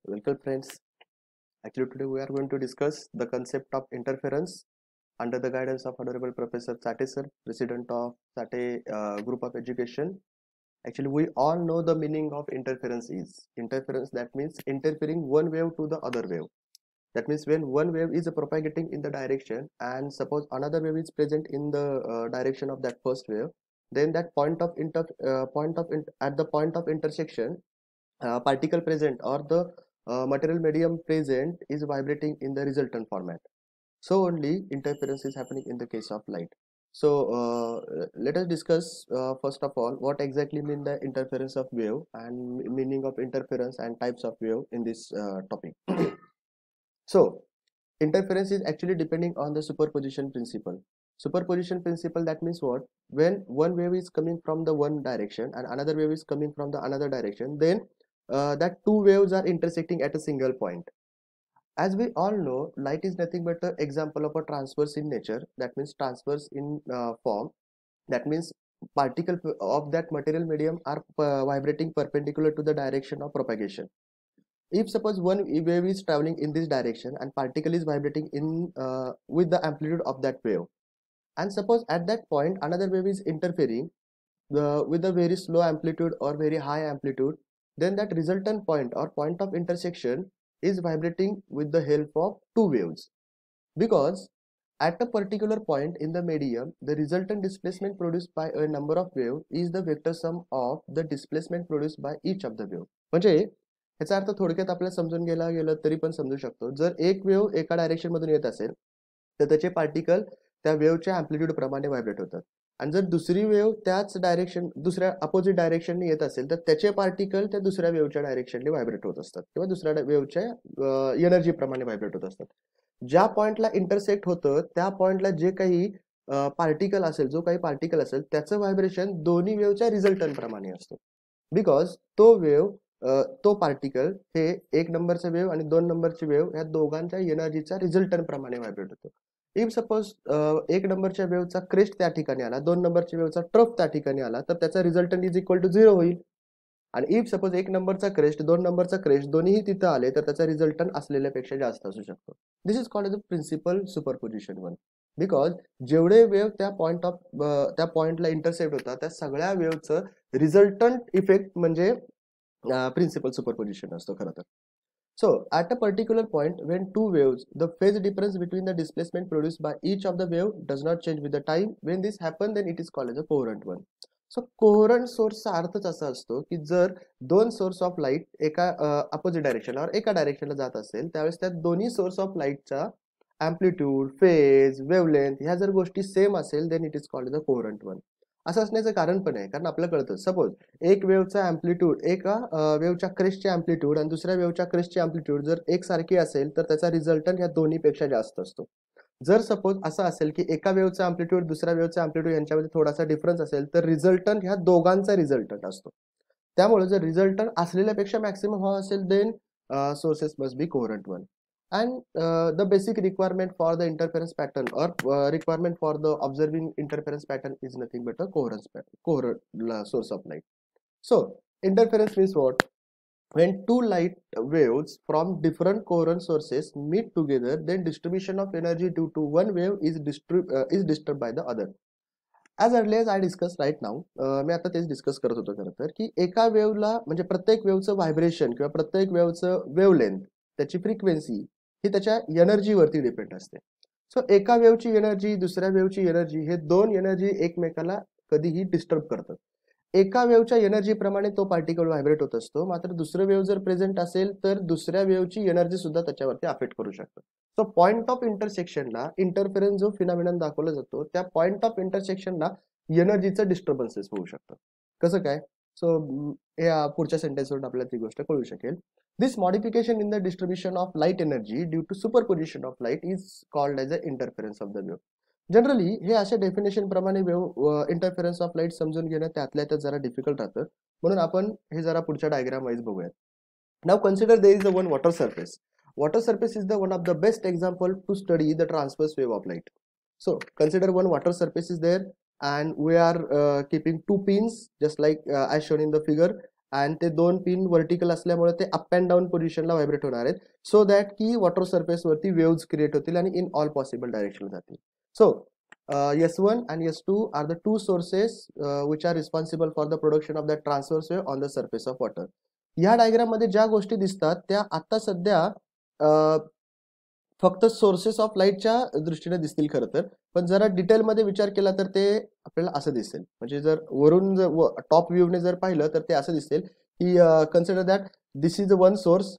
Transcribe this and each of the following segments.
Welcome friends. Actually today we are going to discuss the concept of interference under the guidance of Honorable Professor Sate sir, President of Sate Group of Education. Actually we all know the meaning of interference is. Interference, that means interfering one wave to the other wave. That means when one wave is propagating in the direction and suppose another wave is present in the direction of that first wave, then that at the point of intersection, particle present or the material medium present is vibrating in the resultant format. So only interference is happening in the case of light. So let us discuss first of all what exactly mean the interference of wave and meaning of interference and types of wave in this topic. So interference is actually depending on the superposition principle. Superposition principle, that means what? When one wave is coming from the one direction and another wave is coming from the another direction, then that two waves are intersecting at a single point. As we all know, light is nothing but an example of a transverse in nature. That means transverse in form. That means particles of that material medium are vibrating perpendicular to the direction of propagation. If suppose one wave is traveling in this direction and particle is vibrating in with the amplitude of that wave, and suppose at that point another wave is interfering with a very slow amplitude or very high amplitude, then that resultant point or point of intersection is vibrating with the help of two waves, because at a particular point in the medium the resultant displacement produced by a number of waves is the vector sum of the displacement produced by each of the wave. म्हणजे याचा अर्थ थोडक्यात आपल्याला समजून घ्यायला गेलं तरी पण समजू शकतो. जर एक वेव एका डायरेक्शन मधून येत असेल तर त्याचे पार्टिकल त्या वेवच्या अँप्लिट्यूड प्रमाणे व्हायब्रेट होतात, आणि जर दुसरी वेव त्याच डायरेक्शन दुसऱ्या अपोजिट डायरेक्शनने येत असेल तर त्याचे पार्टिकल त्या दुसऱ्या वेवच्या डायरेक्शनने व्हायब्रेट होत असतात किंवा दुसऱ्या वेवच्या एनर्जी प्रमाणे व्हायब्रेट होत असतात. ज्या पॉइंटला इंटरसेक्ट होतं त्या पॉइंटला जे काही पार्टिकल असेल, जो काही पार्टिकल असेल त्याचं व्हायब्रेशन दोन्ही वेवच्या रिझल्टंट प्रमाणे असतो, बिकॉज तो वेव तो पार्टिकल हे एक नंबरचा वेव आणि दोन नंबरची वेव या दोघांच्या एनर्जीचा रिझल्टंट प्रमाणे व्हायब्रेट होतो. इफ सपोज एक नंबरच्या वेवचा क्रेस्ट त्या ठिकाणी आला, दोन नंबरच्या वेवचा ट्रफ त्या ठिकाणी आला, तर त्याचा रिझल्टंट इज इक्वल टू 0 होईल. आणि इफ सपोज एक नंबरचा क्रेस्ट दोन नंबरचा क्रेस्ट दोन्हीही तिथं आले तर त्याचा रिझल्टंट असलेल्यापेक्षा जास्त असू शकतो. This is called the principle superposition one, because जेवढे वेव त्या पॉइंटला इंटरसेप्ट होतात त्या सगळ्या वेवचं रिझल्टंट इफेक्ट म्हणजे प्रिन्सिपल सुपरपोजिशन असतो खरं तर. So at a particular point when two waves, the phase difference between the displacement produced by each of the wave does not change with the time. When this happens, then it is called as a coherent one. So coherent source चा अर्थच असा असतो की जर दोन source of light एका opposite डायरेक्शनला एका डायरेक्शनला जात असेल त्यावेळेस त्या दोन्ही सोर्स ऑफ लाईटचा अँप्लिट्यूड, फेज, वेवलेंथ ह्या जर गोष्टी सेम असेल then it is called the coherent one. असं असण्याचं कारण पण आहे कारण आपल्याला कळतं सपोज एक वेवचा अँप्लिट्यूड एका वेवच्या क्रेस्टचे अँप्लिट्यूड आणि दुसऱ्या वेवच्या क्रेस्टचे अँप्लिट्यूड जर एकसारखी असेल तर त्याचा रिझल्टंट या दोन्हीपेक्षा जास्त असतो. जर सपोज असं असेल की एका वेवचा अँप्लिट्यूड दुसऱ्या वेवचा अँप्लिट्यूड यांच्यामध्ये थोडासा डिफरन्स असेल तर रिझल्टंट ह्या दोघांचा रिझल्टंट असतो. त्यामुळे जर रिझल्टंट असलेल्यापेक्षा मॅक्सिमम हवा असेल then sources must be coherent one. And the basic requirement for the interference pattern or requirement for the observing interference pattern is nothing but a coherent source of light. So interference means what? When two light waves from different coherent sources meet together, then distribution of energy due to one wave is disturbed by the other. As early as I discussed right now, मी आता तेच discuss करत होतो खरं तर की एका वेवला म्हणजे प्रत्येक वेवचं व्हायब्रेशन किंवा प्रत्येक वेवचं वेवलेंथ त्याची फ्रिक्वेन्सी ही त्याच्या एनर्जीवरती डिपेंड असते. सो एका वेवची एनर्जी दुसऱ्या वेवची एनर्जी हे दोन एनर्जी एकमेकाला कधीही डिस्टर्ब करतात. एका वेवच्या एनर्जी प्रमाणे तो पार्टिकल व्हायब्रेट होत असतो, मात्र दुसरं वेव जर प्रेझेंट असेल तर दुसऱ्या वेवची एनर्जी सुद्धा त्याच्यावरती अफेक्ट करू शकतो. सो पॉइंट ऑफ इंटरसेक्शनला इंटरफेरन्स जो फिनॉमिनन दाखवला जातो त्या पॉइंट ऑफ इंटरसेक्शनला एनर्जीचं डिस्टर्बन्सेस होऊ शकतं. कसं काय? सो या पुढच्या सेंटेन्सवरून आपल्याला ती गोष्ट कळू शकेल. This modification in the distribution of light energy due to superposition of light is called as the interference of the wave. Generally हे अशा डेफिनेशन प्रमाणे वेव इंटरफेरन्स ऑफ लाईट समजून घेणं त्यातल्या त्यात जरा डिफिकल्ट राहतं, म्हणून आपण हे जरा पुढच्या डायग्राम वाईज बघूयात. Now consider there is the one water surface. Water surface is the one of the best example to study the transverse wave of light. So consider one water surface is there and we are keeping two pins just like as shown in the figure, आणि ते 2 pin vertical असल्यामुळे ते up and down पोझिशनला vibrate होणार आहेत, so that की water surface वरती waves create होतील आणि इन ऑल पॉसिबल डायरेक्शन जातील. So S1 and S2 are the two sources which are responsible for the production of the transverse wave on the surface of water. या diagram मध्ये ज्या गोष्टी दिसतात त्या आता सध्या फक्त सोर्सेस ऑफ लाईटच्या दृष्टीने दिसतील खरं तर, पण जरा डिटेलमध्ये विचार केला तर ते आपल्याला असं दिसेल. म्हणजे जर वरून जर टॉप व्ह्यूने जर पाहिलं तर ते असं दिसेल की consider that this is one source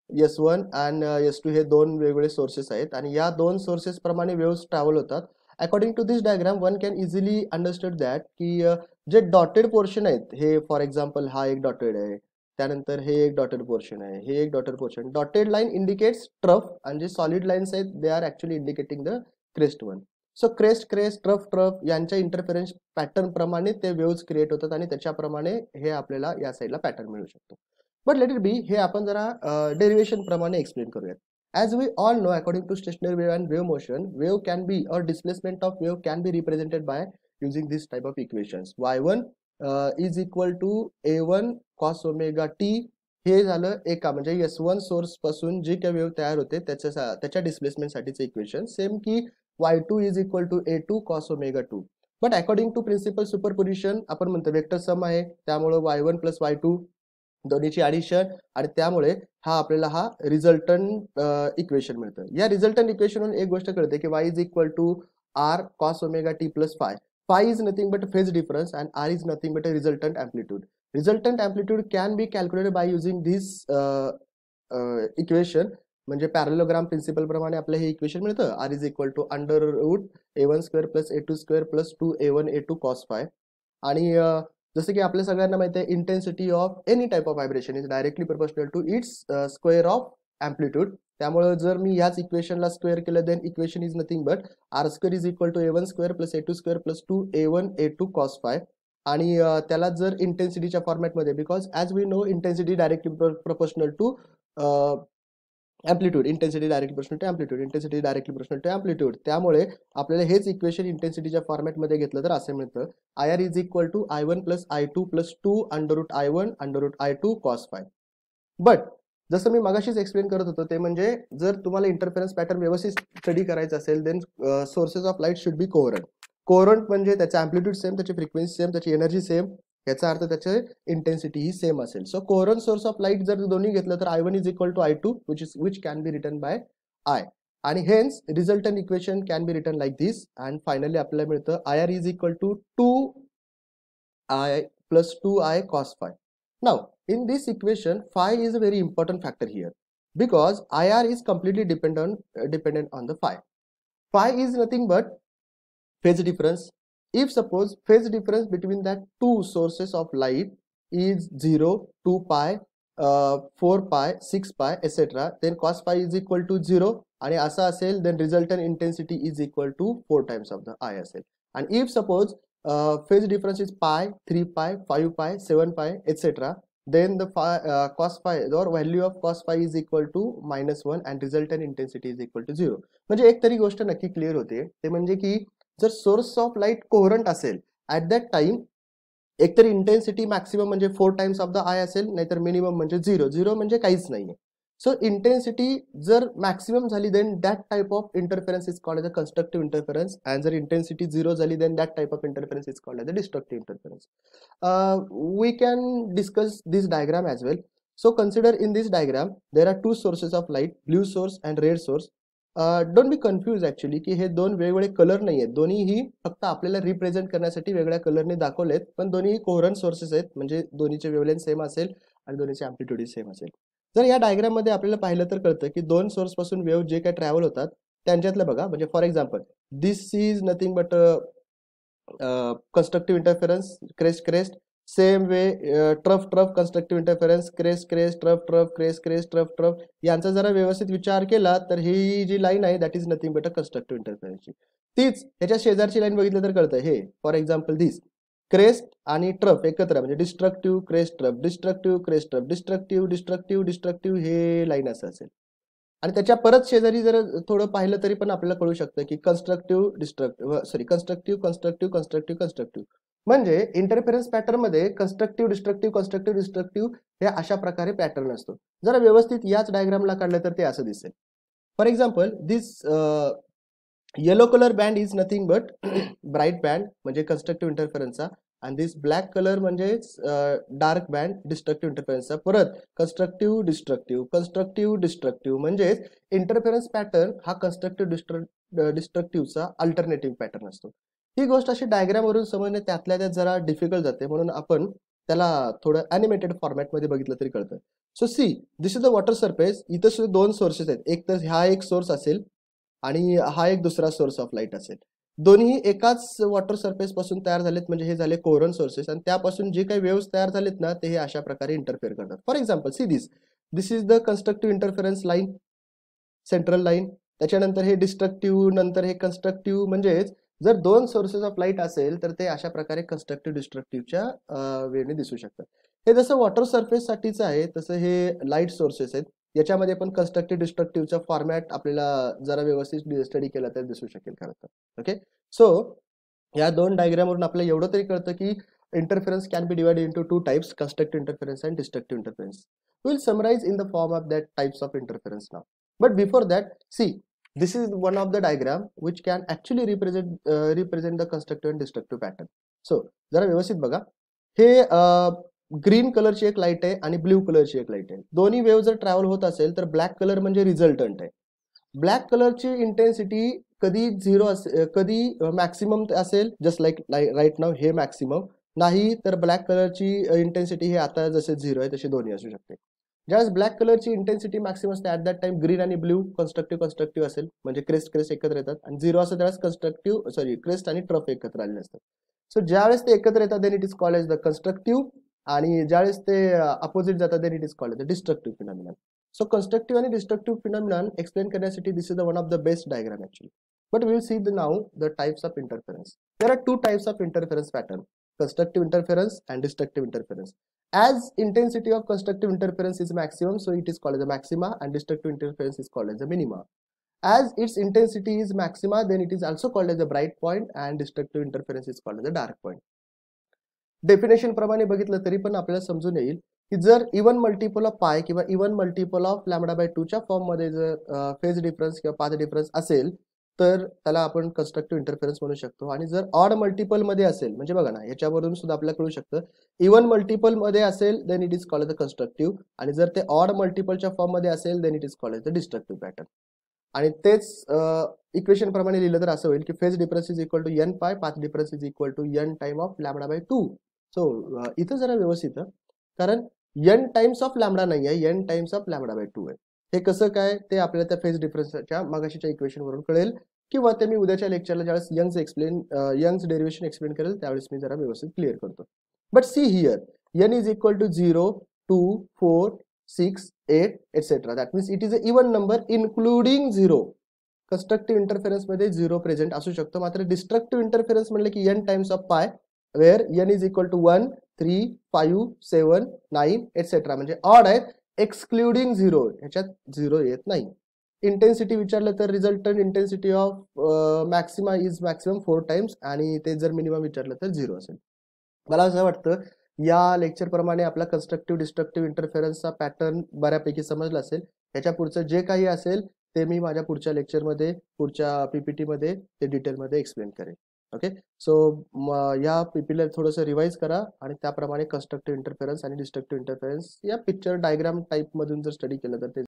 S1 आणि S2 हे दोन वेगवेगळे सोर्सेस आहेत आणि या दोन सोर्सेस प्रमाणे वेव्स ट्रॅव्हल होतात. According to this diagram one can easily understand that की जे डॉटेड पोर्शन आहेत, हे फॉर एक्झाम्पल हा एक डॉटेड आहे, त्यानंतर हे एक डॉटेड पोर्शन आहे, हे एक dotted portion. Dotted line indicates trough आणि जे सॉलिड लाईन्स आहेत they are actually indicating the crest one. So crest crest trough trough यांच्या इंटरफेरन्स पॅटर्न प्रमाणे ते वेव्स क्रिएट होतात आणि त्याच्याप्रमाणे हे आपल्याला या साईडला पॅटर्न मिळू शकतो. बट लेट इट बी, हे आपण जरा डेरिवेशन प्रमाणे एक्सप्लेन करूयात. As we all know, according to stationary wave and wave motion, wave can be or displacement of wave can be represented by using this type of equations. Y1 is equal to A1 cos omega t. हे झालं एका म्हणजे S1 source पासून जी काही wave तयार होते त्याच्या displacement साठीचं equation. Same की Y2 is equal to A2 cos omega 2. But according to principle superposition आपण म्हणतो वेक्टर सम आहे, त्यामुळे Y1 प्लस Y2 दोन्हीची ॲडिशन आणि त्यामुळे हा आपल्याला हा रिझल्टंट इक्वेशन मिळतं. या रिझल्टंट इक्वेशनवरून एक गोष्ट कळते की y is equal to r cos omega t plus phi. Phi is nothing but phase difference and r is nothing but a resultant amplitude. Resultant amplitude can be calculated by using this equation. म्हणजे parallelogram principle प्रमाणे आपल्याला हे equation मिळतं. r is equal to under root a1 square plus a2 square plus 2a1 a2 cos phi. आणि जसं की आपल्या सगळ्यांना माहिती आहे intensity of any type of vibration is directly proportional to its square of amplitude. त्यामुळे जर मी याच इक्वेशनला स्क्वेअर केलं then equation is nothing but R square is equal to A1 square plus A2 square plus 2A1 A2 cos phi. आणि त्याला जर इंटेन्सिटीच्या फॉर्मॅटमध्ये, because as we know intensity directly proportional to amplitude, intensity directly proportional to amplitude, intensity directly proportional to amplitude. त्यामुळे आपल्याला हेच equation इंटेन्सिटीच्या फॉर्मॅटमध्ये घेतलं तर असे मिळतं IR is equal to I1 plus I2 plus 2 under root I1 under root I2 cos phi. But जसं मी मगाशीच एक्सप्लेन करत होतो ते म्हणजे जर तुम्हाला इंटरफेरन्स पॅटर्न व्यवस्थित स्टडी करायचं असेल then sources of light should be coherent. Coherent म्हणजे त्याचा अँप्लिट्यूड सेम, त्याची फ्रिक्वेन्सी सेम, त्याची एनर्जी सेम, याचा अर्थ त्याचे इंटेन्सिटी ही सेम असेल. So coherent source of light जर दोन्ही घेतलं तर I1 is equal to I2 which can be written by I. आणि hence resultant equation can be written like this. And finally आपल्याला मिळतं IR is equal to 2I plus 2I cos phi. Now, in this equation, phi is a very important factor here because IR is completely dependent on the phi. Phi is nothing but phase difference. If suppose phase difference between that two sources of light is 0, 2 pi, 4 pi, 6 pi, etc., then cos phi is equal to 0. आणि असं असेल then resultant intensity is equal to 4 times of the I असेल. And if suppose phase difference is pi, 3 pi, 5 pi, 7 pi, etc., then the cos phi or value of cos phi is equal to -1 and resultant intensity is equal to 0. म्हणजे एक तरी गोष्ट नक्की clear होते, ते म्हणजे की जर सोर्स ऑफ लाईट कोहरंट असेल ॲट दॅट टाइम एकतर इंटेन्सिटी मॅक्सिमम म्हणजे 4 टाइम्स ऑफ द आय असेल, नाहीतर मिनिमम म्हणजे 0 म्हणजे काहीच नाहीये. सो इंटेन्सिटी जर मॅक्सिमम झाली then that type of interference is called as a constructive interference. And जर इंटेन्सिटी 0 झाली then that type of interference is called as a destructive interference. We can discuss this diagram as well. So consider in this diagram there are two sources of light, blue source and red source. Don't be confuse actually की हे दोन वेगवेगळे colour नाही आहेत, दोन्हीही फक्त आपल्याला represent करण्यासाठी वेगळ्या कलरने दाखवलेत, पण दोन्ही कोहरंट सोर्सेस आहेत. म्हणजे दोन्हीचे वेवलेंथ सेम असेल आणि दोन्हीचे अँप्लिट्यूड सेम असेल. जर या डायग्राम मध्ये आपल्याला पाहिलं तर कळतं की दोन सोर्स पासून वेव्ह जे काही ट्रॅव्हल होतात त्यांच्यातलं बघा, म्हणजे for example this is nothing but constructive interference, crest crest. Same way trough trough constructive interference, crest crest, trough trough, crest crest, trough trough. यांचा जरा व्यवस्थित विचार केला तर ही जी लाईन आहे that is nothing but a constructive इंटरफेरन्सची. तीच ह्याच्या शेजारची लाईन बघितलं तर कळतं, हे फॉर एक्झाम्पल दिस क्रेस्ट आणि ट्रफ एकत्र म्हणजे destructive crest trough, destructive crest trough, destructive destructive destructive हे लाईन असं असेल. आणि त्याच्या परत शेजारी जर थोडं पाहिलं तरी पण आपल्याला कळू शकतं की constructive destructive, sorry constructive constructive constructive constructive. म्हणजे इंटरफेरन्स पॅटर्न मध्ये कन्स्ट्रक्टिव्ह डिस्ट्रक्टिव्ह हे अशा प्रकारे पॅटर्न असतो. जरा व्यवस्थित याच डायग्रामला काढलं तर ते असं दिसेल. For example this yellow colour band is nothing but bright band म्हणजे कन्स्ट्रक्टिव्ह इंटरफेरन्सचा, आणि दिस ब्लॅक कलर म्हणजे डार्क बँड डिस्ट्रक्टिव्ह इंटरफेरन्सचा. परत कन्स्ट्रक्टिव्ह डिस्ट्रक्टिव्ह म्हणजे इंटरफेरन्स पॅटर्न हा कन्स्ट्रक्टिव्ह डिस्ट्रक्टिव्हचा अल्टरनेटिव्ह पॅटर्न असतो. ही गोष्ट अशी डायग्राम वरून समजणे त्यातल्या त्यात जरा डिफिकल्ट जाते, म्हणून आपण त्याला थोडं ॲनिमेटेड फॉर्मॅटमध्ये बघितलं तरी कळतं. So see this is the water surface. इथं सुद्धा दोन सोर्सेस आहेत, एक तर हा एक सोर्स असेल आणि हा एक दुसरा सोर्स ऑफ लाईट असेल. दोन्ही एकाच वॉटर सरफेस पासून तयार झालेत, म्हणजे हे झाले कोरंट सोर्सेस, आणि त्यापासून जे काही वेव्स तयार झालेत ना ते हे अशा प्रकारे इंटरफेअर करतात. For example see this is the constructive interference line, central line. त्याच्यानंतर हे डिस्ट्रक्टिव्ह, नंतर हे कन्स्ट्रक्टिव्ह. म्हणजेच जर दोन सोर्सेस ऑफ लाईट असेल तर ते अशा प्रकारे कन्स्ट्रक्टिव्ह डिस्ट्रक्टिव्हच्या वेने दिसू शकतात. हे जसं वॉटर सरफेस साठीच आहे तसं हे लाईट सोर्सेस आहेत, याच्यामध्ये पण कन्स्ट्रक्टिव्ह डिस्ट्रक्टिव्हचा फॉर्मॅट आपल्याला जरा व्यवस्थित स्टडी केला तर दिसू शकेल खरं तर. ओके, सो या दोन डायग्रामवरून आपल्याला एवढं तरी कळतं की interference can be divided into two types, constructive interference and destructive interference. We will summarize in the form of that types of interference now. But before that, see, this is one of the diagram which can actually represent the constructive and destructive pattern. So, जरा व्यवस्थित बघा. हे green कलरची एक light आहे आणि blue कलरची एक लाईट आहे. दोन्ही वेव्ह जर ट्रॅव्हल होत असेल तर ब्लॅक कलर म्हणजे रिझल्टंट आहे. ब्लॅक कलरची इंटेन्सिटी कधी 0 असेल, कधी मॅक्सिमम असेल, जस्ट लाईक राईट नाव हे मॅक्सिमम नाही, तर ब्लॅक कलरची इंटेन्सिटी हे आता जसे 0 आहे तशी दोन्ही असू शकते. ज्यावेळेस ब्लॅक कलरची इंटेन्सिटी मॅक्सिमम असते ॲट दॅट टाइम ग्रीन आणि ब्ल्यू कन्स्ट्रक्टिव्ह असेल, म्हणजे क्रेस्ट एकत्र येतात, आणि 0 असेल त्यावेळेस क्रेस्ट आणि ट्रफ एकत्र आलेले असतात. सो ज्यावेळेस ते एकत्र येतात then it is called as the constructive, आणि ज्यावेळेस ते अपोजिट जातात then it is called as the destructive phenomenon. So constructive and destructive phenomenon explain capacity. This is the one of the best diagram actually. But we will see now the types of interference. There are two types of interference pattern: constructive interference and destructive interference. As intensity of constructive interference is maximum, so it is called as the maxima, and destructive interference is called as the minima. As its intensity is maxima, then it is also called as the bright point, and destructive interference is called as the dark point. Definition प्रमाणे बघितलं तरी पण आपल्याला समजून येईल की जर even multiple of pi किंवा even multiple of lambda by 2 च्या फॉर्म मध्ये जर फेज डिफरन्स किंवा पाथ डिफरन्स असेल तर त्याला आपण कन्स्ट्रक्टिव्ह इंटरफेरन्स म्हणू शकतो. आणि जर ऑड मल्टिपल मध्ये असेल, म्हणजे बघा ना याच्यावरून सुद्धा आपल्याला कळू शकतं, इवन मल्टिपल मध्ये असेल then it is called the constructive, आणि जर ते ऑड मल्टिपलच्या फॉर्म मध्ये असेल then it is called the destructive pattern. आणि तेच इक्वेशन प्रमाणे लिहिलं तर असं होईल की phase difference is equal to N pi, path difference is equal to N time of lambda by 2. So इथं जरा व्यवस्थित, कारण एन टाइम्स ऑफ लॅम्बडा नाही आहे, N times of lambda by 2 आहे. हे कसं काय ते आपल्याला त्या फेज डिफरन्सच्या मगाशीच्या इक्वेशन वरून कळेल, किंवा ते मी उद्याच्या लेक्चरला ज्यावेळेस यंग्स डेरिव्हेशन एक्सप्लेन करेल त्यावेळेस मी जरा व्यवस्थित क्लिअर करतो. But see here n is equal to 0, 2, 4, 6, 8 etcetera. That means it is a even number including 0. Constructive interference मध्ये 0 प्रेझेंट असू शकतो. मात्र डिस्ट्रक्टिव्ह इंटरफेरन्स म्हणलं की n times of pi, where n is equal to 1, 3, 5, 7, 9 etcetera. म्हणजे odd आहेत excluding 0, ह्याच्यात 0 येत नाही. इंटेन्सिटी विचारलं तर resultant intensity of maxima is maximum 4 times, आणि ते जर मिनिमम विचारलं तर 0 असेल. मला असं वाटतं या लेक्चर प्रमाणे आपला कन्स्ट्रक्टिव्ह डिस्ट्रक्टिव्ह इंटरफेरन्सचा पॅटर्न बऱ्यापैकी समजला असेल. ह्याच्या पुढचं जे काही असेल ते मी माझ्या पुढच्या लेक्चरमध्ये, पुढच्या पीपीटी मध्ये ते डिटेलमध्ये एक्सप्लेन करेन. ओके, सो या पीपीला थोडंसं रिवाइज करा आणि त्याप्रमाणे कन्स्ट्रक्टिव्ह इंटरफेरन्स आणि डिस्ट्रक्टिव्ह इंटरफेरन्स या पिक्चर डायग्राम टाईप मधून जर स्टडी केलं तर ते